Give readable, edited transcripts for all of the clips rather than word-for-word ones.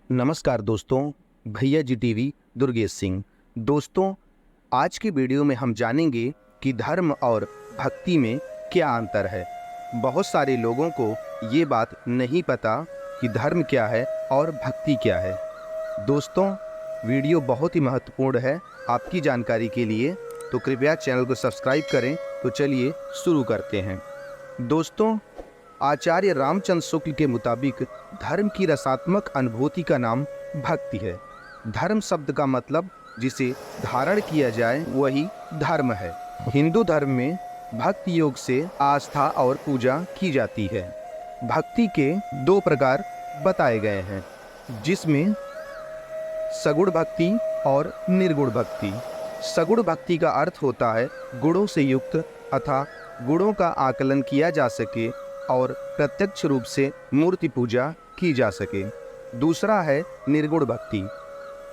नमस्कार दोस्तों, भैया जी टीवी दुर्गेश सिंह। दोस्तों, आज की वीडियो में हम जानेंगे कि धर्म और भक्ति में क्या अंतर है। बहुत सारे लोगों को ये बात नहीं पता कि धर्म क्या है और भक्ति क्या है। दोस्तों, वीडियो बहुत ही महत्वपूर्ण है आपकी जानकारी के लिए, तो कृपया चैनल को सब्सक्राइब करें। तो चलिए शुरू करते हैं। दोस्तों, आचार्य रामचंद्र शुक्ल के मुताबिक धर्म की रसात्मक अनुभूति का नाम भक्ति है। धर्म शब्द का मतलब जिसे धारण किया जाए वही धर्म है। हिंदू धर्म में भक्ति योग से आस्था और पूजा की जाती है। भक्ति के दो प्रकार बताए गए हैं, जिसमें सगुण भक्ति और निर्गुण भक्ति। सगुण भक्ति का अर्थ होता है गुणों से युक्त अथा गुणों का आकलन किया जा सके और प्रत्यक्ष रूप से मूर्ति पूजा की जा सके। दूसरा है निर्गुण भक्ति।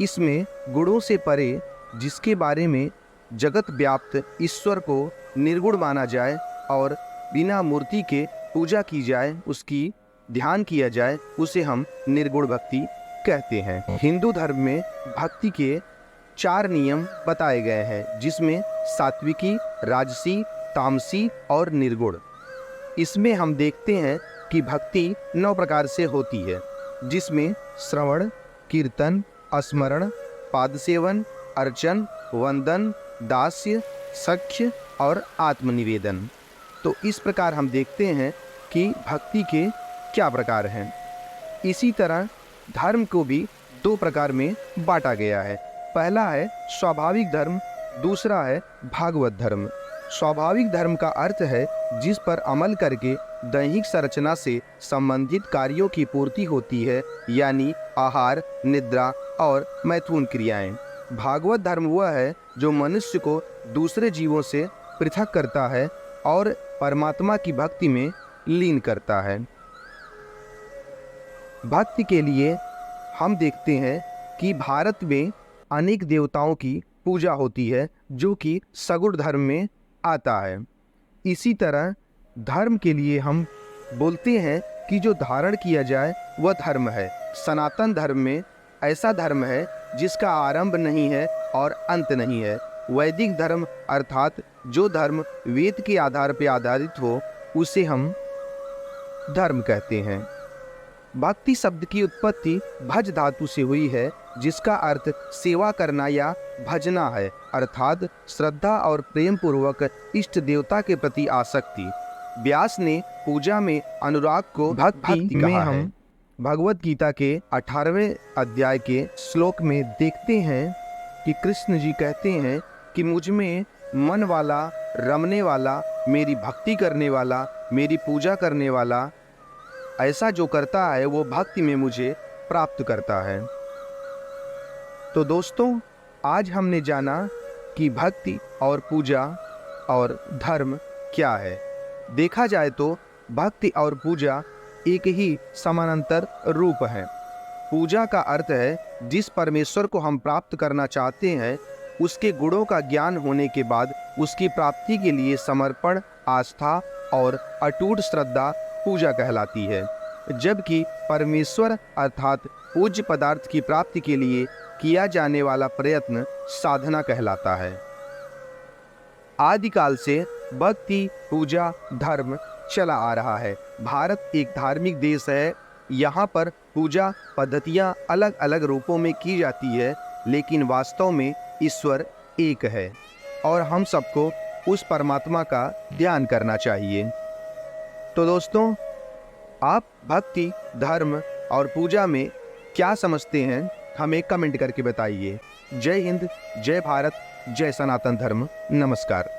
इसमें गुणों से परे जिसके बारे में जगत व्याप्त ईश्वर को निर्गुण माना जाए और बिना मूर्ति के पूजा की जाए, उसकी ध्यान किया जाए, उसे हम निर्गुण भक्ति कहते हैं। हिंदू धर्म में भक्ति के 4 नियम बताए गए हैं, जिसमें सात्विकी, राजसी, तामसी और निर्गुण। इसमें हम देखते हैं कि भक्ति 9 प्रकार से होती है, जिसमें श्रवण, कीर्तन, स्मरण, पादसेवन, अर्चन, वंदन, दास्य, सख्य और आत्मनिवेदन। तो इस प्रकार हम देखते हैं कि भक्ति के क्या प्रकार हैं। इसी तरह धर्म को भी 2 प्रकार में बांटा गया है। पहला है स्वाभाविक धर्म, दूसरा है भागवत धर्म। स्वाभाविक धर्म का अर्थ है जिस पर अमल करके दैहिक संरचना से संबंधित कार्यों की पूर्ति होती है, यानी आहार, निद्रा और मैथुन क्रियाएं। भागवत धर्म वह है जो मनुष्य को दूसरे जीवों से पृथक करता है और परमात्मा की भक्ति में लीन करता है। भक्ति के लिए हम देखते हैं कि भारत में अनेक देवताओं की पूजा होती है, जो कि सगुण धर्म में आता है। इसी तरह धर्म के लिए हम बोलते हैं कि जो धारण किया जाए वह धर्म है। सनातन धर्म में ऐसा धर्म है जिसका आरंभ नहीं है और अंत नहीं है। वैदिक धर्म अर्थात जो धर्म वेद के आधार पर आधारित हो, उसे हम धर्म कहते हैं। भक्ति शब्द की उत्पत्ति भज धातु से हुई है, जिसका अर्थ सेवा करना या भजना है, अर्थात श्रद्धा और प्रेम पूर्वक इष्ट देवता के प्रति आसक्ति। व्यास ने पूजा में अनुराग को भक्ति में हम भगवत गीता के 18वें अध्याय के श्लोक में देखते हैं कि कृष्ण जी कहते हैं कि मुझ में मन वाला, रमने वाला, मेरी भक्ति करने वाला, मेरी पूजा करने वाला, ऐसा जो करता है वो भक्ति में मुझे प्राप्त करता है। तो दोस्तों, आज हमने जाना कि भक्ति और पूजा और धर्म क्या है। देखा जाए तो भक्ति और पूजा एक ही समानांतर रूप है। पूजा का अर्थ है जिस परमेश्वर को हम प्राप्त करना चाहते हैं, उसके गुणों का ज्ञान होने के बाद उसकी प्राप्ति के लिए समर्पण, आस्था और अटूट श्रद्धा पूजा कहलाती है। जबकि परमेश्वर अर्थात पूज्य पदार्थ की प्राप्ति के लिए किया जाने वाला प्रयत्न साधना कहलाता है। आदिकाल से भक्ति, पूजा, धर्म चला आ रहा है। भारत एक धार्मिक देश है। यहाँ पर पूजा पद्धतियाँ अलग अलग रूपों में की जाती है, लेकिन वास्तव में ईश्वर एक है और हम सबको उस परमात्मा का ध्यान करना चाहिए। तो दोस्तों, आप भक्ति, धर्म और पूजा में क्या समझते हैं, हमें कमेंट करके बताइए। जय हिंद, जय भारत, जय सनातन धर्म। नमस्कार।